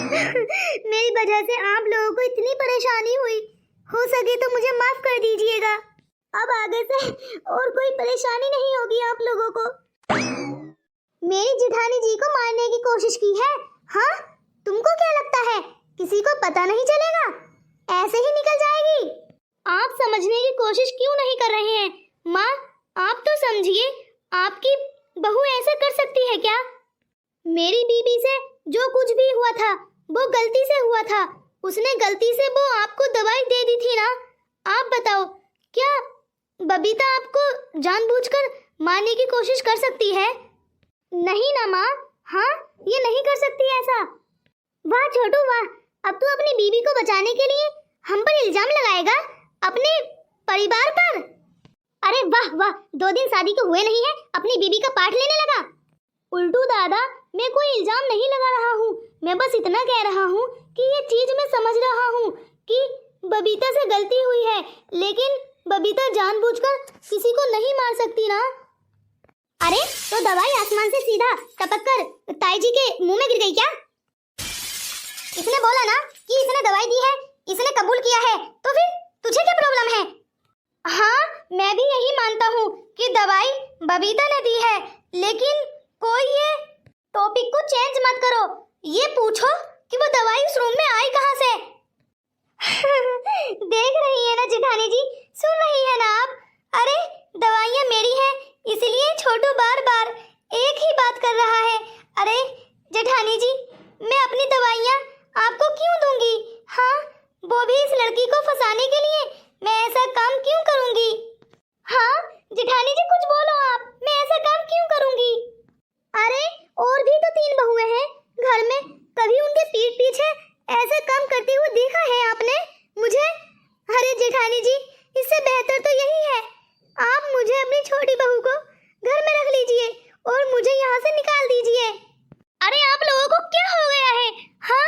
मेरी वजह से आप लोगों को इतनी परेशानी हुई, हो सके तो मुझे माफ कर दीजिएगा। अब आगे से और कोई परेशानी नहीं होगी आप लोगों को। मेरी जेठानी जी को मारने की कोशिश की है? हाँ, तुमको क्या लगता है किसी को पता नहीं चलेगा? ऐसे ही निकल जाएगी। आप समझने की कोशिश क्यों नहीं कर रहे हैं? माँ, आप तो समझिए, आपकी बहू ऐसा कर सकती है क्या? मेरी बीबी से जो कुछ भी हुआ था वो गलती से हुआ था। उसने गलती से वो आपको दवाई दे दी थी ना। आप बताओ, क्या बबीता आपको जानबूझकर मारने की कोशिश कर सकती है? नहीं ना माँ। हाँ, ये नहीं कर सकती ऐसा। वाह छोटू वाह, अब तू अपनी बीबी को बचाने के लिए हम पर इल्जाम लगाएगा, अपने परिवार पर। अरे वाह वाह, 2 दिन शादी को हुए नहीं है, अपनी बीबी का पाठ लेने लगा। उल्टू दादा, मैं कोई इल्जाम नहीं लगा रहा हूँ, मैं बस इतना कह रहा हूँ कि ये चीज मैं समझ रहा हूँ कि बबीता से गलती हुई है, लेकिन बबीता जानबूझकर किसी को नहीं मार सकती ना। अरे तो दवाई आसमान से सीधा टपक कर ताई जी के मुंह में गिर गई क्या? इसने बोला ना कि इसने दवाई दी है, इसने कबूल किया है, तो फिर तुझे क्या प्रॉब्लम है? हाँ, मैं भी यही मानता हूँ कि दवाई बबीता ने दी है, लेकिन कोई ये टॉपिक को चेंज मत करो। ये पूछो कि वो दवाई उस रूम में आई कहाँ से? देख रही है ना जेठानी जी, सुन रही है ना आप? अरे दवाइयाँ मेरी हैं, इसलिए छोटू बार बार एक ही बात कर रहा है। अरे जेठानी जी, मैं अपनी दवाइयाँ आपको क्यों दूंगी? हाँ, वो भी इस लड़की को फंसाने के लिए। मैं ऐसा काम क्यों करूंगी? हाँ जेठानी जी, कुछ बोलो आप, मैं ऐसा काम क्यों करूंगी? अरे और भी तो 3 बहुएं हैं घर में, कभी उनके पीठ पीछे ऐसा काम करते हुए देखा है आपने मुझे? अरे जेठानी जी, इससे बेहतर तो यही है, आप मुझे अपनी छोटी बहू को घर में रख लीजिए और मुझे यहाँ से निकाल दीजिए। अरे आप लोगों को क्या हो गया है? हाँ,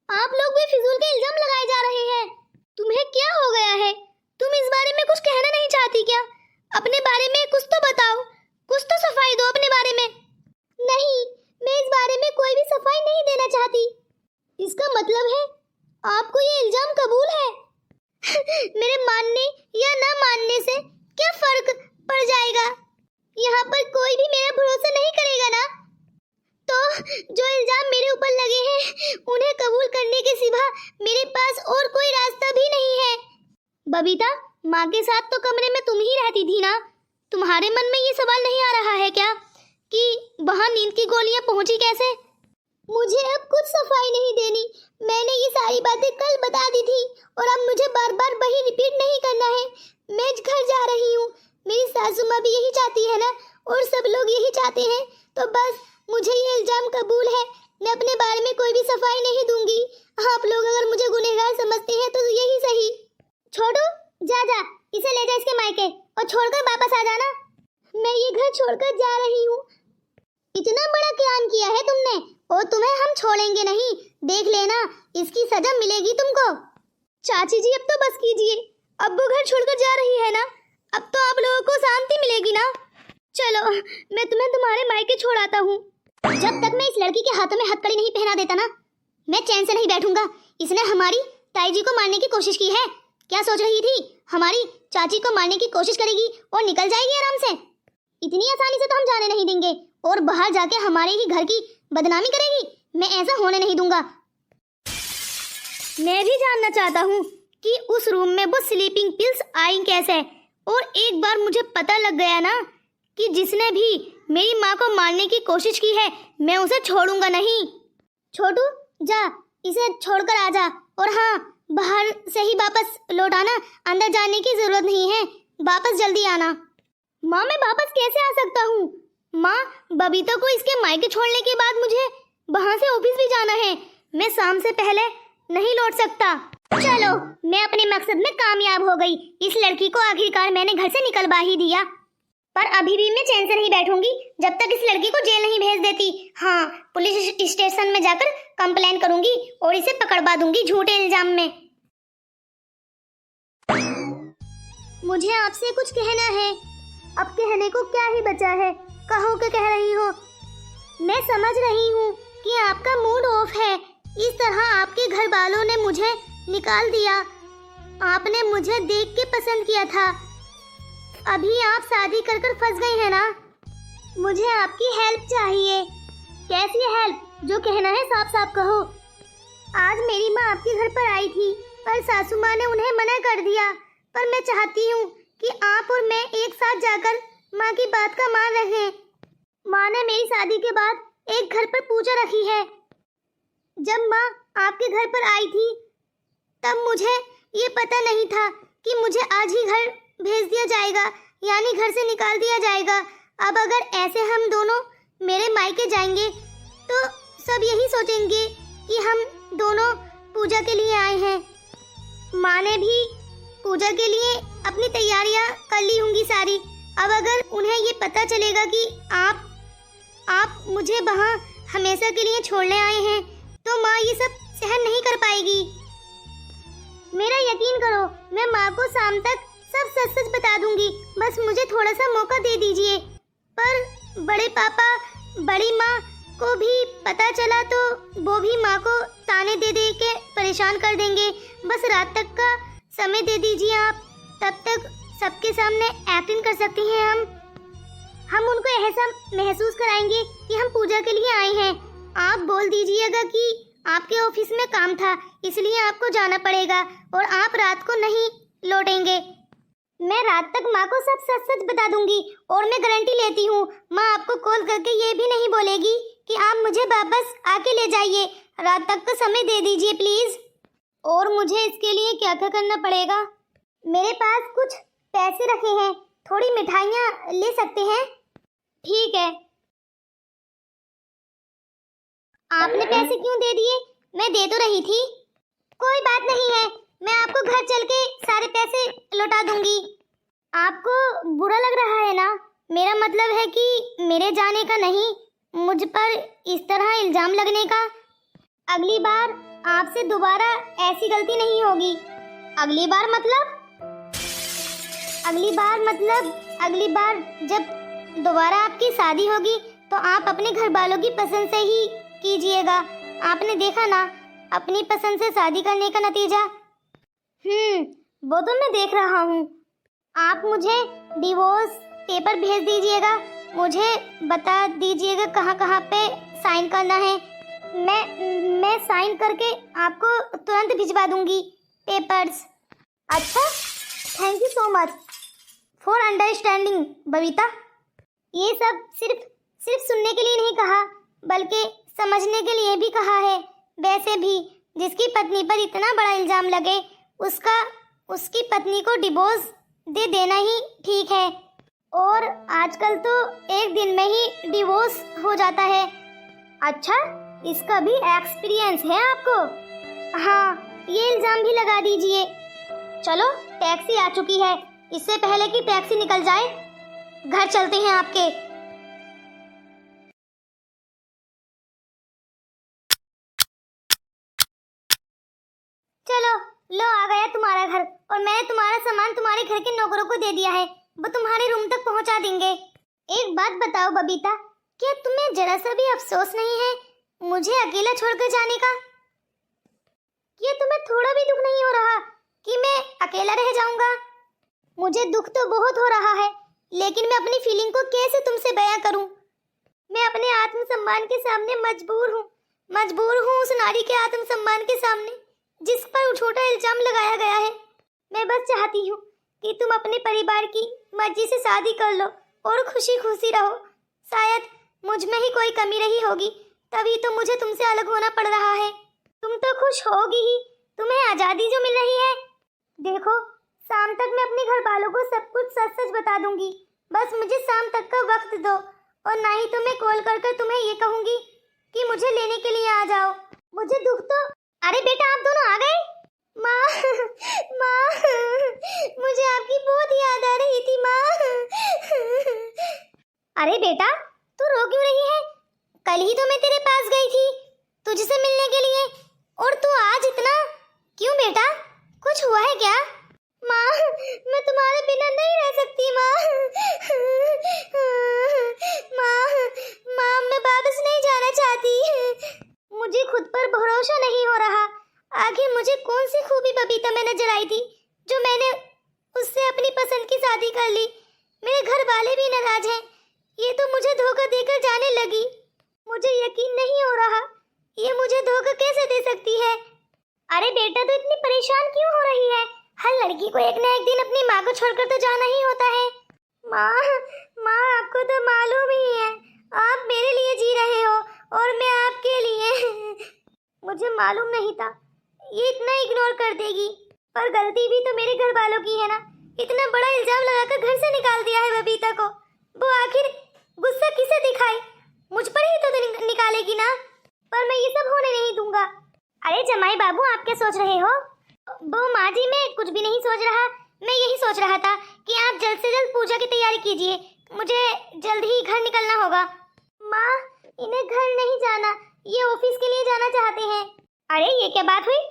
आप लोग भी फिजूल के इल्जाम लगाए जा रहे हैं। तुम्हें क्या हो गया है? तुम इस बारे में कुछ कहना नहीं चाहती क्या? अपने बारे में कुछ तो बताओ, कुछ तो सफाई दो अपने बारे में। नहीं, मैं इस बारे में कोई भी सफाई नहीं देना चाहती। इसका मतलब है आपको ये इल्जाम कबूल है? मेरे मानने या ना मानने से क्या फर्क पड़ जाएगा? यहाँ पर कोई भी मेरा भरोसा नहीं करेगा ना। तो जो इल्जाम मेरे ऊपर लगे हैं उन्हें कबूल करने के सिवा मेरे पास और कोई रास्ता भी नहीं है। बबीता, माँ के साथ तो कमरे में तुम ही रहती थी ना, तुम्हारे मन में ये सवाल नहीं आ रहा है क्या कि वहाँ नींद की गोलियाँ पहुँची कैसे? मुझे अब कुछ सफाई नहीं देनी, मैंने ये सारी बातें कल बता दी थी और अब मुझे बार बार वही रिपीट नहीं करना है। मैं घर जा रही हूँ, मेरी सासू माँ भी यही चाहती है ना, और सब लोग यही चाहते हैं, तो बस मुझे ये इल्जाम कबूल है। मैं अपने बारे में कोई भी सफाई नहीं दूंगी। आप लोग अगर मुझे गुनहगार समझते हैं तो यही सही। छोड़ो, जा जा, इसे ले जा इसके मायके और छोड़कर वापस आ जाना। मैं ये घर छोड़कर जा रही हूँ। इतना बड़ा क्राइम किया है तुमने और तुम्हें हम छोड़ेंगे नहीं, देख लेना, इसकी सजा मिलेगी तुमको। चाची जी अब तो बस कीजिए, अब वो घर छोड़कर जा रही है ना, अब तो आप लोगों को शांति मिलेगी ना। चलो, मैं तुम्हें तुम्हारे मायके छोड़ाता हूँ। जब तक मैं इस लड़की के हाथों में हथकड़ी नहीं पहना देता ना, मैं चैन से नहीं बैठूंगा। इसने हमारी ताई जी को मारने की कोशिश की है। क्या सोच रही थी हमारी चाची को मारने की कोशिश करेगी और निकल जाएगी आराम से? इतनी आसानी से तो हम जाने नहीं देंगे और बाहर जाके हमारे ही घर की बदनामी करेगी। मैं ऐसा होने नहीं दूंगा। मैं भी जानना चाहता हूँ कि उस रूम में वो स्लीपिंग पिल्स आई कैसे, और एक बार मुझे पता लग गया ना कि जिसने भी मेरी माँ को मारने की कोशिश की है, मैं उसे छोड़ूंगा नहीं। छोटू, जा, इसे छोड़कर आ जा, और हाँ, बाहर से ही वापस लौट आना, अंदर जाने की जरूरत नहीं है, वापस जल्दी आना। माँ, मैं वापस कैसे आ सकता हूँ? माँ, बबीता को इसके मायके छोड़ने के बाद मुझे वहाँ से ऑफिस भी जाना है, मैं शाम से पहले नहीं लौट सकता। चलो, मैं अपने मकसद में कामयाब हो गई। इस लड़की को आखिरकार मैंने घर से निकलवा ही दिया, पर अभी भी मैं चैन से नहीं बैठूंगी जब तक इस लड़की को जेल नहीं भेज देती। हाँ, पुलिस स्टेशन में जाकर कंप्लेन करूंगी और इसे पकड़वा दूंगी झूठे इल्जाम में। मुझे आपसे कुछ कहना है। अब कहने को क्या ही बचा है, कहो क्या कह रही हो। मैं समझ रही हूँ कि आपका मूड ऑफ है, इस तरह आपके घर वालों ने मुझे निकाल दिया। आपने मुझे देख के पसंद किया था, अभी आप शादी कर कर फंस गई हैं ना। मुझे आपकी हेल्प चाहिए। कैसी हेल्प? जो कहना है साफ साफ कहो। आज मेरी माँ आपके घर पर आई थी, पर सासू माँ ने उन्हें मना कर दिया। पर मैं चाहती हूँ कि आप और मैं एक साथ जाकर माँ की बात का मान रखें। माँ ने मेरी शादी के बाद एक घर पर पूजा रखी है। जब माँ आपके घर पर आई थी तब मुझे ये पता नहीं था कि मुझे आज ही घर भेज दिया जाएगा, यानी घर से निकाल दिया जाएगा। अब अगर ऐसे हम दोनों मेरे मायके जाएंगे तो सब यही सोचेंगे कि हम दोनों पूजा के लिए आए हैं। माँ ने भी पूजा के लिए अपनी तैयारियां कर ली होंगी सारी। अब अगर उन्हें ये पता चलेगा कि आप मुझे वहाँ हमेशा के लिए छोड़ने आए हैं तो माँ ये सब सहन नहीं कर पाएगी। मेरा यकीन करो, मैं माँ को शाम तक सब सच सच बता दूंगी। बस मुझे थोड़ा सा मौका दे दीजिए। पर बड़े पापा बड़ी माँ को भी पता चला तो वो भी माँ को ताने दे दे के परेशान कर देंगे। बस रात तक का समय दे दीजिए आप, तब तक सबके सामने एक्टिंग कर सकती हैं हम उनको ऐसा महसूस कराएंगे कि हम पूजा के लिए आए हैं। आप बोल दीजिएगा कि आपके ऑफिस में काम था इसलिए आपको जाना पड़ेगा और आप रात को नहीं लौटेंगे। मैं रात तक माँ को सब सच सच बता दूंगी और मैं गारंटी लेती हूँ माँ आपको कॉल करके ये भी नहीं बोलेगी कि आप मुझे वापस आके ले जाइए। रात तक का समय दे दीजिए प्लीज। और मुझे इसके लिए क्या क्या करना पड़ेगा? मेरे पास कुछ पैसे रखे हैं, थोड़ी मिठाइयाँ ले सकते हैं? ठीक है। आपने पैसे क्यों दे दिए? मैं दे तो रही थी। कोई बात नहीं है, मैं आपको घर चल के सारे पैसे लौटा दूंगी। आपको बुरा लग रहा है ना? मेरा मतलब है कि मेरे जाने का नहीं, मुझ पर इस तरह इल्जाम लगने का। अगली बार आपसे दोबारा ऐसी गलती नहीं होगी। अगली बार मतलब अगली बार जब दोबारा आपकी शादी होगी तो आप अपने घर वालों की पसंद से ही कीजिएगा। आपने देखा ना अपनी पसंद से शादी करने का नतीजा। वो तो मैं देख रहा हूँ। आप मुझे डिवोर्स पेपर भेज दीजिएगा, मुझे बता दीजिएगा कहाँ कहाँ पे साइन करना है। मैं साइन करके आपको तुरंत भिजवा दूंगी पेपर्स। अच्छा, thank you so much for understanding Babita. ये सब सिर्फ सुनने के लिए नहीं कहा बल्कि समझने के लिए भी कहा है। वैसे भी जिसकी पत्नी पर इतना बड़ा इल्जाम लगे उसकी पत्नी को डिवोर्स दे देना ही ठीक है। और आजकल तो एक दिन में ही डिवोर्स हो जाता है। अच्छा, इसका भी एक्सपीरियंस है आपको? हाँ, ये इल्जाम भी लगा दीजिए। चलो, टैक्सी आ चुकी है। इससे पहले कि टैक्सी निकल जाए घर चलते हैं आपके। चलो, लो आ गया तुम्हारा घर और मैंने तुम्हारा सामान तुम्हारे घर के नौकरों को दे दिया है। वो तुम्हारे रूम तक पहुंचा देंगे। एक बात बताओ बबीता, क्या तुम्हें जरा सा भी अफसोस नहीं है मुझे अकेला छोड़कर जाने का? क्या तुम्हें थोड़ा भी दुख नहीं हो रहा कि मैं अकेला रह जाऊंगा? मुझे दुख तो बहुत हो रहा है, लेकिन मैं अपनी फीलिंग को कैसे तुमसे बयां करूं? मैं अपने आत्मसम्मान के सामने मजबूर हूँ उस नारी के आत्मसम्मान के सामने जिस पर झूठा इल्जाम लगाया गया है। मैं बस चाहती हूँ कि तुम अपने परिवार की मर्जी से शादी कर लो और खुशी खुशी रहो। शायद मुझ में ही कोई कमी रही होगी, तभी तो मुझे तुमसे अलग होना पड़ रहा है। तुम तो खुश होगी ही, तुम्हें आज़ादी जो मिल रही है। देखो, शाम तक मैं अपने घर वालों को सब कुछ सच सच बता दूंगी। बस मुझे शाम तक का वक्त दो और ना ही तो मैं कॉल कर कर तुम्हें ये कहूँगी कि मुझे लेने के लिए आ जाओ। मुझे दुख तो... अरे बेटा, आप दोनों आ गए? माँ, मुझे आपकी बहुत याद आ रही थी माँ। अरे बेटा, तू रो क्यों रही है? कल ही तो मैं तेरे पास गई थी तुझसे मिलने के लिए और तू आज इतना क्यों बेटा? कुछ हुआ है क्या? माँ, मैं तुम्हारे बिना नहीं रह सकती माँ। माँ, मैं वापस नहीं जाना चाहती। मुझे खुद पर भरोसा नहीं हो रहा। आखिर मुझे कौन सी खूबी बबीता में नजर आई थी जो मैंने उससे अपनी पसंद की शादी कर ली। मेरे घर वाले भी नाराज हैं। ये तो मुझे धोखा देकर जाने लगी। मुझे यकीन नहीं हो रहा, ये मुझे धोखा कैसे दे सकती है। अरे बेटा, तो इतनी परेशान क्यों हो रही है? हर लड़की को एक न एक दिन अपनी माँ को छोड़कर तो जाना ही होता है। माँ आपको तो मालूम ही है, आप मेरे लिए जी रहे हो और मैं आपके लिए। मुझे मालूम नहीं था ये इतना इग्नोर कर देगी, पर गलती भी तो मेरे घर वालों की है ना। इतना बड़ा इल्जाम लगाकर घर से निकाल दिया है बबीता को। वो आखिर गुस्सा किसे दिखाए? मुझ पर ही तो निकालेगी ना, पर मैं ये सब होने नहीं दूंगा। अरे जमाई बाबू, आप क्या सोच रहे हो? वो माँ जी, मैं कुछ भी नहीं सोच रहा। मैं यही सोच रहा था कि आप जल्द से जल्द पूजा की तैयारी कीजिए, मुझे जल्द ही घर निकलना होगा। माँ, इन्हें घर नहीं जाना, ये ऑफिस के लिए जाना चाहते हैं। अरे ये क्या बात हुई?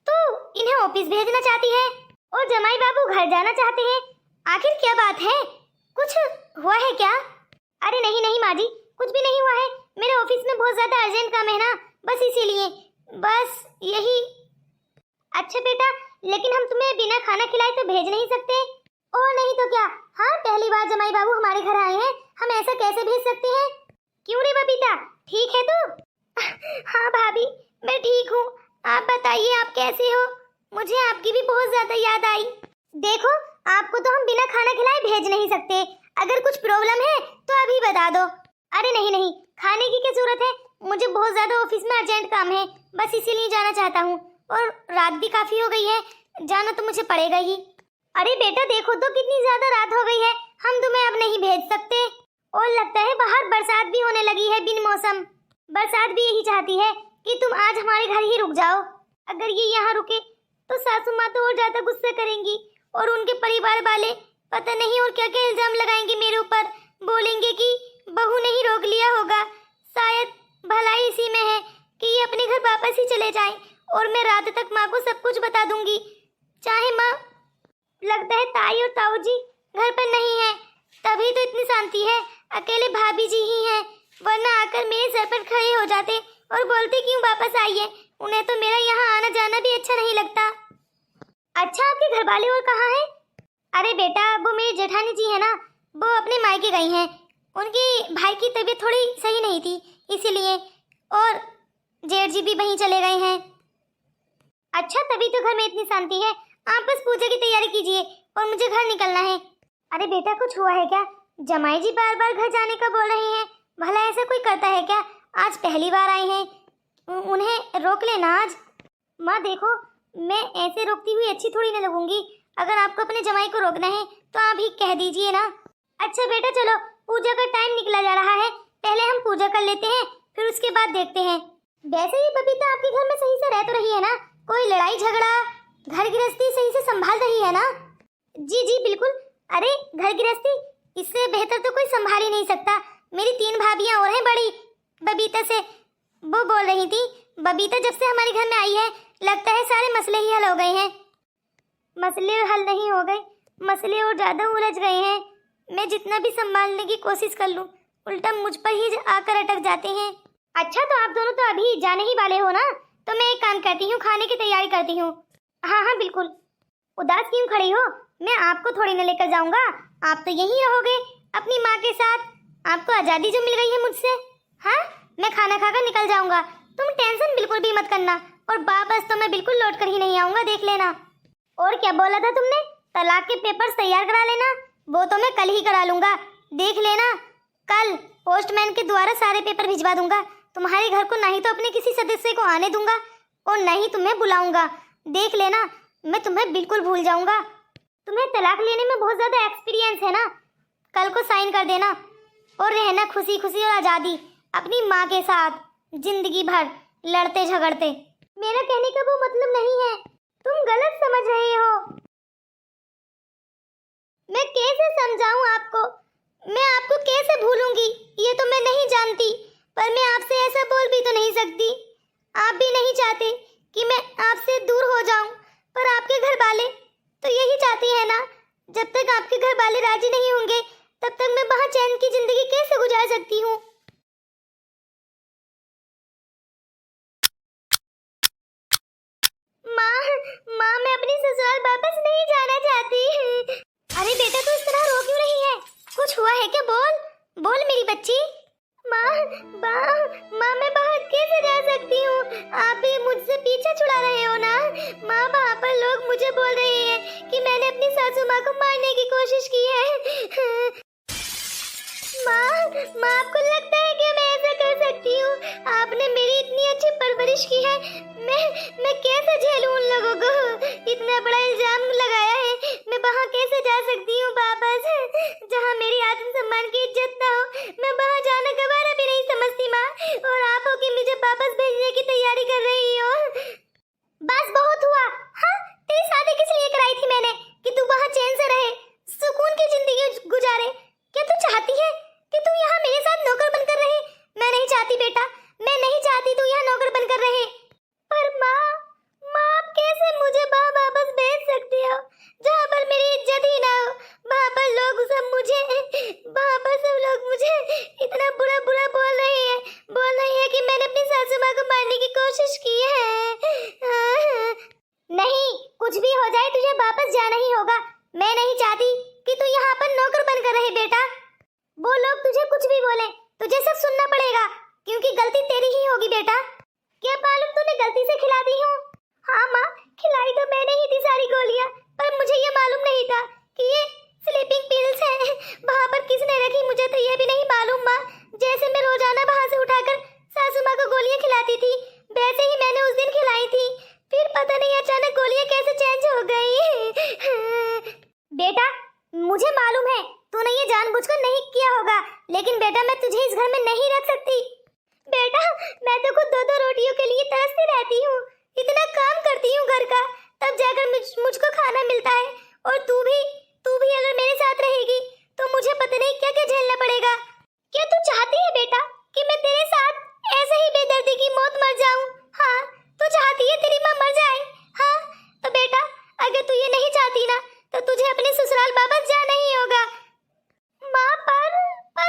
तो इन्हें ऑफिस भेजना चाहती है और जमाई बाबू घर जाना चाहते हैं। आखिर क्या बात है? कुछ हुआ है क्या? अरे नहीं नहीं माँ जी, कुछ भी नहीं हुआ है। मेरे ऑफिस में बहुत ज्यादा अर्जेंट काम है ना, बस इसीलिए, बस यही। अच्छा बेटा, लेकिन हम तुम्हें बिना खाना खिलाए तो भेज नहीं सकते। और नहीं तो क्या। हाँ, पहली बार जमाई बाबू हमारे घर आए हैं, हम ऐसा कैसे भेज सकते हैं? क्यों रे बबीता, ठीक है तू? हाँ भाभी, मैं ठीक हूँ। आप बताइए, आप कैसे हो? मुझे आपकी भी बहुत ज्यादा याद आई। देखो, आपको तो हम बिना खाना खिलाए भेज नहीं सकते। अगर कुछ प्रॉब्लम है तो अभी बता दो। अरे नहीं नहीं, खाने की क्या जरूरत है? मुझे बहुत ज्यादा ऑफिस में अर्जेंट काम है, बस इसीलिए जाना चाहता हूँ। और रात भी काफी हो गई है, जाना तो मुझे पड़ेगा ही। अरे बेटा देखो तो कितनी ज्यादा रात हो गई है, हम तुम्हें अब नहीं भेज सकते। और लगता है बाहर बरसात भी होने लगी है बिन मौसम। बरसात भी यही चाहती है कि तुम आज हमारे घर ही रुक जाओ। अगर ये यहाँ रुके तो सासू माँ तो और ज्यादा गुस्सा करेंगी और उनके परिवार वाले पता नहीं और क्या क्या इल्जाम लगाएंगे मेरे ऊपर। बोलेंगे कि बहू ने ही रोक लिया होगा। शायद भलाई इसी में है कि ये अपने घर वापस ही चले जाएं और मैं रात तक माँ को सब कुछ बता दूंगी। चाहे माँ, लगता है ताई और ताऊ जी घर पर नहीं है, तभी तो इतनी शांति है। अकेले भाभी जी ही हैं, वरना आकर मेरे सर पर खड़े हो जाते और बोलते क्यों वापस आइए। उन्हें तो मेरा यहाँ आना जाना भी अच्छा नहीं लगता। अच्छा, आपके घर वाले और कहाँ हैं? अरे बेटा, वो मेरी जेठानी जी है ना, वो अपने मायके गई हैं। उनकी भाई की तबीयत थोड़ी सही नहीं थी इसीलिए, और जेठ जी भी वहीं चले गए हैं। अच्छा, तभी तो घर में इतनी शांति है। आप बस पूजा की तैयारी कीजिए और मुझे घर निकलना है। अरे बेटा, कुछ हुआ है क्या? जमाई जी बार बार घर जाने का बोल रहे हैं, भला ऐसा कोई करता है क्या? आज पहली बार आए हैं, उन्हें रोक लेना आज। माँ देखो, मैं ऐसे रोकती हुई अच्छी थोड़ी ना लगूंगी। अगर आपको अपने जमाई को रोकना है तो आप ही कह दीजिए ना। अच्छा बेटा चलो, पूजा का टाइम निकला जा रहा है, पहले हम पूजा कर लेते हैं, फिर उसके बाद देखते हैं। वैसे ही बबीता आपके घर में सही से रह तो रही है ना? कोई लड़ाई झगड़ा, घर गृहस्थी सही से संभाल रही है ना? जी जी बिल्कुल। अरे घर गृहस्थी इससे बेहतर तो कोई संभाल ही नहीं सकता। मेरी 3 भाभियां और हैं बड़ी बबीता से। वो बोल रही थी, बबीता जब से हमारे घर में आई है लगता है सारे मसले ही हल हो गए हैं। मसले हल नहीं हो गए, मसले और ज्यादा उलझ गए हैं। मैं जितना भी संभालने की कोशिश कर लूं, उल्टा मुझ पर ही आकर अटक जाते हैं। अच्छा, तो आप दोनों तो अभी जाने ही वाले हो ना? तो मैं एक काम करती हूँ, खाने की तैयारी करती हूँ। हाँ हाँ बिल्कुल। उदास क्यों खड़ी हो? मैं आपको थोड़ी ना लेकर जाऊंगा, आप तो यहीं रहोगे अपनी माँ के साथ। आपको आजादी जो मिल गई है मुझसे। हाँ, मैं खाना खाकर निकल जाऊंगा, तुम टेंशन बिल्कुल भी मत करना। और वापस तो मैं बिल्कुल लौट कर ही नहीं आऊंगा, देख लेना। और क्या बोला था तुमने? तलाक के पेपर्स तैयार करा लेना। वो तो मैं कल ही करा लूंगा, देख लेना। कल पोस्टमैन के द्वारा सारे पेपर भिजवा दूंगा। तुम्हारे घर को नहीं तो अपने किसी सदस्य को आने दूंगा और नहीं तुम्हें बुलाऊंगा, देख लेना। मैं तुम्हें बिल्कुल भूल जाऊंगा। तुम्हें तलाक लेने में बहुत ज्यादा एक्सपीरियंस है ना? कल को साइन कर देना और रहना खुशी खुशी और आजादी अपनी माँ के साथ जिंदगी भर लड़ते झगड़ते। मेरा कहने का वो मतलब नहीं है, तुम गलत समझ रहे हो। मैं कैसे समझाऊं आपको? मैं आपको कैसे भूलूंगी ये तो मैं नहीं जानती, पर मैं आपसे ऐसा बोल भी तो नहीं सकती। आप भी नहीं चाहते कि मैं आपसे दूर हो जाऊं, पर आपके घर वाले तो यही चाहते हैं ना। जब तक आपके घर वाले राजी नहीं होंगे तब तक मैं वहां चैन की जिंदगी कैसे गुजार सकती हूँ? माँ मैं अपनी ससुराल वापस नहीं जाना चाहती। अरे बेटा तू इस तरह रो क्यों रही है? कुछ हुआ है क्या? बोल बोल मेरी बच्ची। माँ माँ मैं बाहर कैसे जा सकती हूँ? आप भी मुझसे पीछा छुड़ा रहे हो ना? माँ वहाँ पर लोग मुझे बोल रहे हैं कि मैंने अपनी सासू माँ को मारने की कोशिश की है। माँ आपको लगता है कि मैं ऐसा कर सकती हूँ? आपने मेरी इतनी अच्छी परवरिश की है, मैं कैसे झेलूं उन लोगों को? इतना बड़ा इल्जाम लगाया है, मैं वहाँ कैसे जा सकती हूँ वापस? जहाँ मेरी आत्मसम्मान की इज्जत ना हो, मैं वहाँ जाना गवारा भी नहीं समझती माँ। और आप हो कि मुझे वापस भेजने की तैयारी कर रही हो। बस बहुत हुआ। हाँ, तेरी शादी किस लिए कराई थी मैंने? कि तू वहाँ चैन से रहे, सुकून की जिंदगी गुजारे। क्या तू चाहती है कि तू यहाँ मेरे साथ नौकर बनकर रहे? मैं नहीं चाहती बेटा, मैं नहीं चाहती तू यहाँ नौकर बनकर रहे। पर माँ आप कैसे मुझे वहाँ वापस भेज सकती हो जहाँ पर मेरी इज्जत ही ना हो? वहाँ पर लोग सब मुझे इतना बुरा बोल रहे हैं कि मैंने अपनी सासू माँ को मारने की कोशिश की है। नहीं, कुछ भी हो जाए तुझे वापस जाना ही होगा। मैं नहीं चाहती कि तू यहाँ पर नौकर बनकर रहे बेटा। वो लोग तुझे कुछ भी बोले, तुझे सब सुनना पड़ेगा, क्योंकि गलती तेरी ही होगी बेटा। क्या मालूम तूने गलती से खिला दी हो? हाँ माँ, खिलाई तो मैंने ही थी सारी गोलियां, पर मुझे ये मालूम नहीं था कि ये स्लीपिंग पिल्स हैं। वहाँ पर किसने रखी मुझे तो ये भी नहीं मालूम माँ। जैसे मैं रोजाना वहाँ से उठाकर सासू माँ को गोलियां खिलाती थी, वैसे ही मैंने उस दिन खिलाई थी। फिर पता नहीं अचानक गोलियां कैसे चेंज हो गई। बेटा मुझे मालूम है तूने ये जानबूझकर नहीं किया होगा, लेकिन बेटा मैं तुझे इस घर में नहीं रख सकती। बेटा मैं तो खुद 2-2 रोटियों के लिए तरसती रहती हूँ, इतना काम करती हूँ घर का, तब जाकर मुझको खाना मिलता है। और तू भी अगर मेरे साथ रहेगी तो मुझे पता नहीं क्या क्या झेलना पड़ेगा। क्या तू चाहती है बेटा कि मैं तेरे साथ ऐसे ही बेदर्दी की मौत मर जाऊं? हाँ, तू चाहती है तेरी माँ मर जाए? हाँ, तो बेटा अगर तू ये नहीं चाहती ना तो तुझे अपने ससुराल वापस जाना ही होगा। माँ पर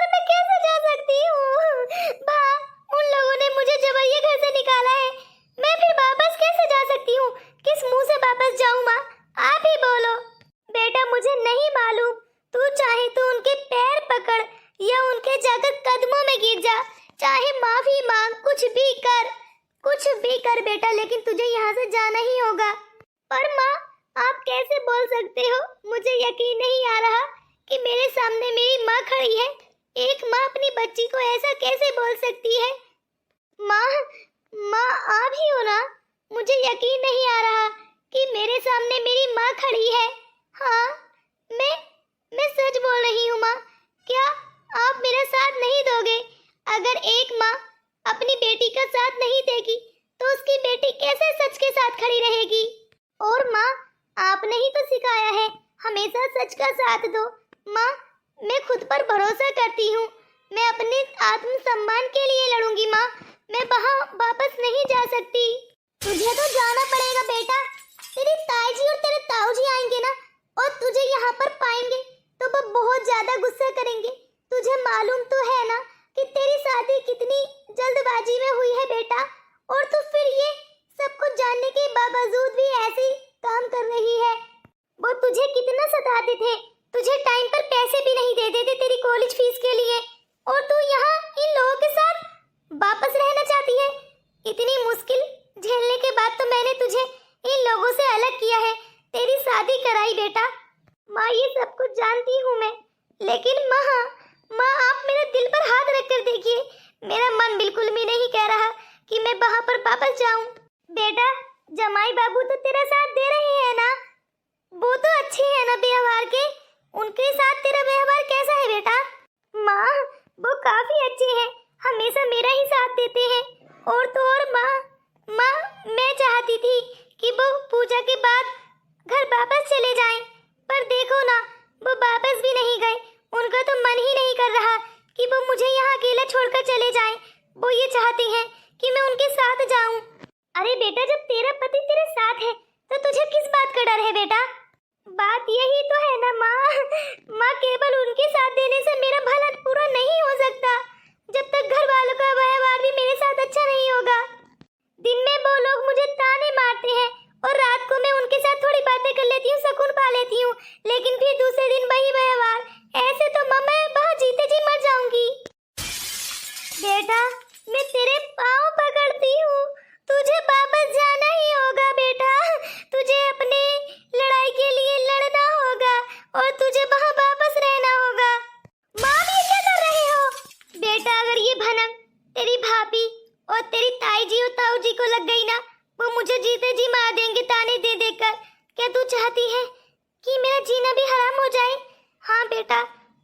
मैं कैसे जा सकती हूँ? माँ उन लोगों ने मुझे जबरन घर से निकाला है, मैं फिर वापस कैसे जा सकती हूँ? किस मुंह से वापस जाऊँ माँ? आप ही बोलो। बेटा मुझे नहीं मालूम, तू चाहे तो उनके पैर पकड़ या उनके जाकर कदमों में गिर जा, चाहे माफी मांग, कुछ भी कर बेटा, लेकिन तुझे यहाँ से जाना ही होगा। पर माँ आप कैसे बोल सकते हो? मुझे यकीन नहीं आ रहा कि मेरे सामने मेरी माँ खड़ी है। एक माँ अपनी बच्ची को ऐसा कैसे बोल सकती है? माँ आप ही हो ना? मुझे यकीन नहीं आ रहा कि मेरे सामने मेरी माँ खड़ी है। हाँ, मैं सच बोल रही हूँ माँ। क्या आप मेरा साथ नहीं दोगे? अगर एक माँ अपनी बेटी का साथ नहीं देगी तो उसकी बेटी कैसे सच के साथ खड़ी रहेगी? और माँ आपने ही तो सिखाया है हमेशा सच का साथ दो। माँ मैं खुद पर भरोसा करती हूँ, मैं अपने आत्मसम्मान के लिए लड़ूंगी माँ। मैं वहाँ वापस नहीं जा सकती। तुझे तो जाना पड़ेगा बेटा। तेरी ताईजी और तेरे ताऊजी आएंगे ना और तुझे यहाँ पर पाएंगे तो वो बहुत ज्यादा गुस्सा करेंगे। तुझे मालूम तो है ना कि तेरी शादी कितनी जल्दबाजी में हुई है बेटा, और तू फिर ये सब कुछ जानने के बावजूद भी ऐसे काम कर रही है। वो तुझे कितना सताते थे, तुझे टाइम पर पैसे भी नहीं देते थे तेरी कॉलेज फीस के लिए, और तू यहाँ इन लोगों के साथ वापस रहना चाहती है। इतनी मुश्किल झेलने के बाद तो मैंने तुझे इन लोगों से अलग किया है, तेरी शादी कराई बेटा। माँ ये सब कुछ जानती हूँ मैं, लेकिन माँ आप मेरे दिल पर हाथ रख कर देखिए, मेरा मन बिल्कुल भी नहीं कह रहा कि मैं वहाँ पर वापस जाऊँ। बेटा जमाई बाबू तो तेरा साथ दे रहे हैं ना, वो तो अच्छे हैं ना व्यवहार के, उनके साथ तेरा व्यवहार कैसा है बेटा? माँ वो काफी अच्छे हैं, हमेशा मेरा ही साथ देते हैं। और तो और माँ मैं चाहती थी कि वो पूजा के बाद घर वापस चले जाएं, पर देखो ना वो वापस भी नहीं गए। उनका तो मन ही नहीं कर रहा कि वो मुझे यहाँ अकेला छोड़कर चले जाएं। वो ये चाहते हैं कि मैं उनके साथ जाऊं। अरे बेटा जब तेरा पति तेरे साथ है तो तुझे किस बात का डर है बेटा? बात यही तो है ना माँ केवल उनके साथ देने से मेरा भला पूरा नहीं हो सकता जब तक घर वालों का व्यवहार भी मेरे साथ अच्छा नहीं होगा। दिन में वो लोग मुझे ताने मारते हैं और रात को मैं गई ना, वो मुझे जीते जी मार देंगे ताने दे देकर। क्या तू चाहती है कि मेरा जीना भी हराम हो जाए? हाँ बेटा,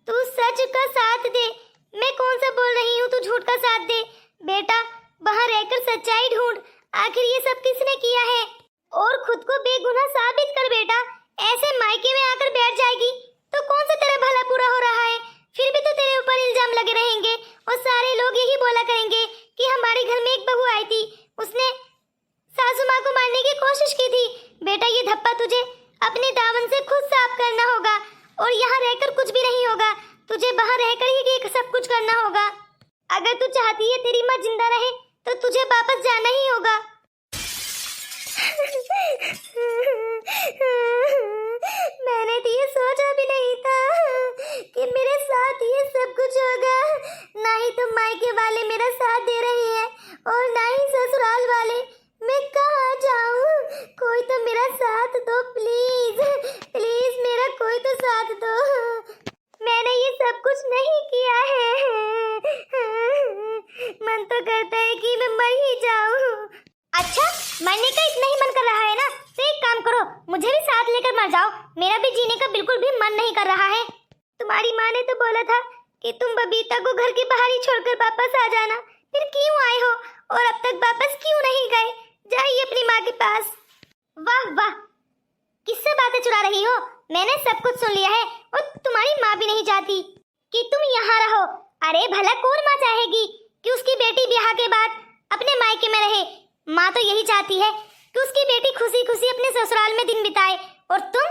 तू सच का साथ दे। मैं कौन सा बोल रही हूँ, तू झूठ का साथ दे। बेटा, बाहर रहकर सच्चाई ढूंढ, आखिर ये सब किसने किया है, और खुद को बेगुनाह साबित कर बेटा। ऐसे मायके में आकर बैठ जाएगी तो कौन सा तेरा भला पूरा हो रहा है? फिर भी तो तेरे ऊपर इल्जाम लगे रहेंगे और सारे लोग यही बोला करेंगे कि हमारे घर में एक बहू आई थी, उसने सासू माँ को मारने की कोशिश की थी। बेटा, ये धप्पा तुझे अपने दामन से खुद साफ करना होगा, और यहाँ रहकर कुछ भी नहीं होगा, तुझे बाहर रहकर ही ये सब कुछ करना होगा। अगर तू चाहती है तेरी माँ जिंदा रहे तो तुझे वापस जाना ही होगा। मैंने तो ये सोचा भी नहीं था कि मेरे साथ ये सब कुछ होगा। ना ही तो मायके वाले मेरा साथ दे रहे हैं और ना ही ससुराल वाले। मैं कहाँ जाऊँ? कोई तो मेरा साथ दो प्लीज, प्लीज मेरा कोई तो साथ दो। मैंने ये सब कुछ नहीं किया है। मन तो करता है कि मैं मर ही जाऊँ। अच्छा, मरने का इतना ही मन कर रहा है ना, तो एक काम करो, मुझे भी साथ लेकर मर जाओ। मेरा भी जीने का बिल्कुल भी मन नहीं कर रहा है। तुम्हारी माँ ने तो बोला था कि तुम बबीता को घर के बाहर ही छोड़कर वापस आ जाना, फिर क्यों आए हो और अब तक वापस क्यों नहीं गए? जाइए अपनी माँ के पास। वाह वाह, किससे बातें चुरा रही हो? मैंने सब कुछ सुन लिया है, और तुम्हारी माँ भी नहीं चाहती कि तुम यहाँ रहो। अरे भला कौन माँ चाहेगी कि उसकी बेटी ब्याह के बाद अपने मायके में रहे? माँ तो यही चाहती है कि उसकी बेटी खुशी खुशी अपने ससुराल में दिन बिताए, और तुम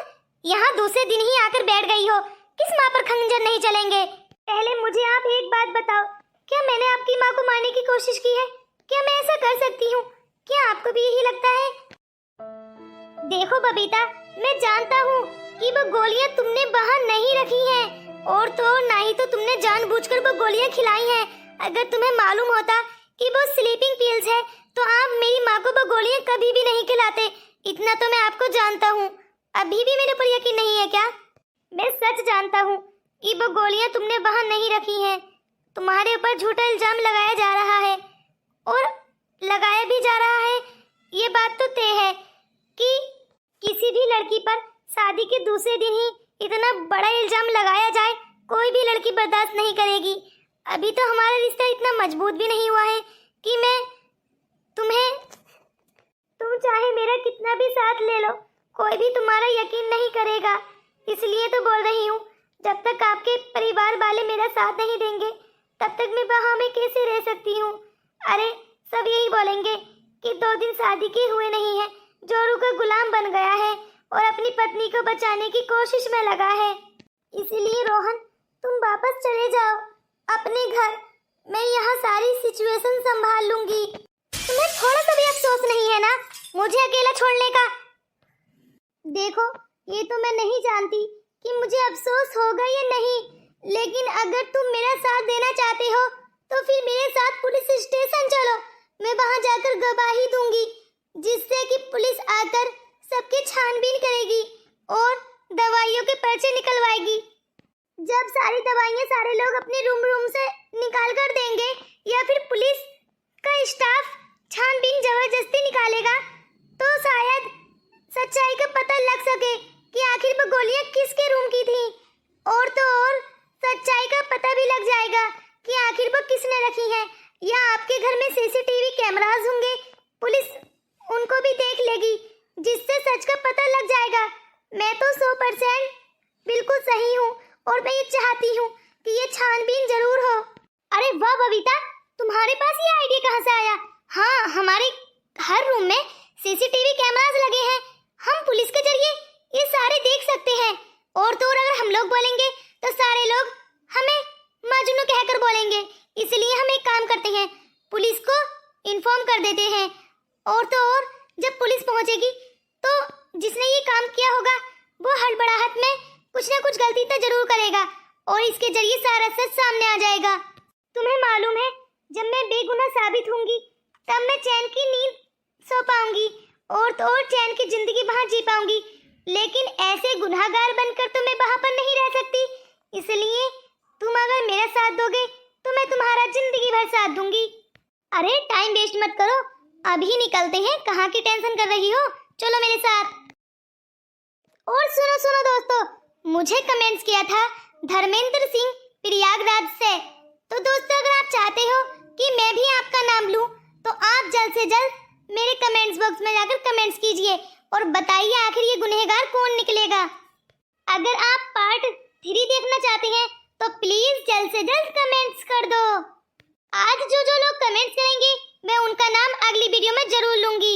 यहाँ दूसरे दिन ही आकर बैठ गई हो। किस माँ पर खंजर नहीं चलेंगे? पहले मुझे आप एक बात बताओ, क्या मैंने आपकी माँ को मारने की कोशिश की है? क्या मैं ऐसा कर सकती हूँ? क्या आपको भी यही लगता है? देखो बबीता, मैं जानता हूँ कि वो गोलियाँ तुमने बाहर नहीं रखी हैं, और तो ना ही तो तुमने जानबूझकर वो गोलियाँ खिलाई हैं। अगर तुम्हें मालूम होता कि वो स्लीपिंग पिल्स है तो आप मेरी माँ को वो गोलियाँ कभी भी नहीं खिलाते। इतना तो मैं आपको जानता हूँ। अभी भी मेरे पर यकीन नहीं है क्या? मैं सच जानता हूँ कि वो गोलियाँ तुमने बाहर नहीं रखी हैं। तुम्हारे ऊपर झूठा इल्जाम लगाया जा रहा है, और लगाया भी जा रहा है। ये बात तो तय है कि किसी भी लड़की पर शादी के दूसरे दिन ही इतना बड़ा इल्जाम लगाया जाए, कोई भी लड़की बर्दाश्त नहीं करेगी। अभी तो हमारा रिश्ता इतना मजबूत भी नहीं हुआ है कि मैं तुम चाहे मेरा कितना भी साथ ले लो, कोई भी तुम्हारा यकीन नहीं करेगा। इसलिए तो बोल रही हूँ, जब तक आपके परिवार वाले मेरा साथ नहीं देंगे तब तक मैं वहाँ में कैसे रह सकती हूँ? अरे सब यही बोलेंगे कि 2 दिन शादी के हुए नहीं है, जोरू का गुलाम बन गया है और अपनी पत्नी को बचाने की कोशिश में लगा है। इसीलिए रोहन, तुम वापस चले जाओ अपने घर। मैं यहाँ सारी सिचुएशन संभाल लूंगी। तुम्हें थोड़ा सा भी अफसोस नहीं है ना मुझे अकेला छोड़ने का? देखो, ये तो मैं नहीं जानती कि मुझे अफसोस होगा या नहीं, लेकिन अगर तुम मेरा साथ देना चाहते हो तो फिर मेरे साथ पुलिस स्टेशन चलो। मैं वहाँ जाकर गवाही दूंगी, जिससे कि पुलिस आकर सबकी छानबीन करेगी और दवाइयों के पर्चे निकलवाएगी। जब सारी दवाइयाँ सारे लोग अपने रूम से निकाल कर देंगे, या फिर पुलिस का स्टाफ छानबीन जबरदस्ती निकालेगा, तो शायद सच्चाई का पता लग सके कि आखिर वो गोलियां किसके रूम की थी। और तो और सच्चाई का पता भी लग जाएगा कि आखिर वो किसने रखी है। या आपके घर में सीसीटीवी कैमरास होंगे, पुलिस उनको भी देख लेगी, जिससे सच का पता लग जाएगा। मैं तो 100% बिल्कुल सही हूँ, और मैं ये चाहती हूँ कि ये छानबीन जरूर हो। अरे वाह बबीता, तुम्हारे पास ये आइडिया कहाँ से आया? हाँ, हमारे हर रूम में सीसीटीवी कैमरास लगे हैं, हम पुलिस के जरिए ये सारे देख सकते हैं। और तो और अगर हम लोग बोलेंगे तो सारे लोग हमें मजनू कहकर बोलेंगे। इसलिए हम एक काम करते हैं, पुलिस को इन्फॉर्म कर देते हैं, और तो और जब पुलिस पहुंचेगी तो जिसने ये काम किया होगा वो हड़बड़ाहट में कुछ ना कुछ गलती तो जरूर करेगा, और इसके जरिए सारा सच सामने आ जाएगा। तुम्हें मालूम है, जब मैं बेगुनाह साबित होंगी तब मैं चैन की नींद सो पाऊंगी, और तो और चैन की जिंदगी वहाँ जी पाऊंगी। लेकिन ऐसे गुनहगार बनकर तो मैं वहाँ पर नहीं रह सकती। इसलिए तुम अगर मेरा साथ दोगे तो मैं तुम्हारा जिंदगी भर साथ दूंगी। अरे टाइम वेस्ट मत करो, अभी निकलते हैं, कहाँ की टेंशन कर रही हो, चलो मेरे साथ। और सुनो सुनो दोस्तों, मुझे कमेंट्स किया था धर्मेंद्र सिंह प्रयागराज से। तो दोस्तों अगर आप चाहते हो कि मैं भी आपका नाम लूं तो आप जल्द से जल्द मेरे कमेंट्स बॉक्स में जाकर कमेंट्स कीजिए और बताइए आखिर ये गुनहगार कौन निकलेगा। अगर आप पार्ट 3 देखना चाहते हैं तो प्लीज जल्द से जल्द कमेंट्स कर दो। आज जो जो लोग कमेंट्स करेंगे मैं उनका नाम अगली वीडियो में जरूर लूंगी।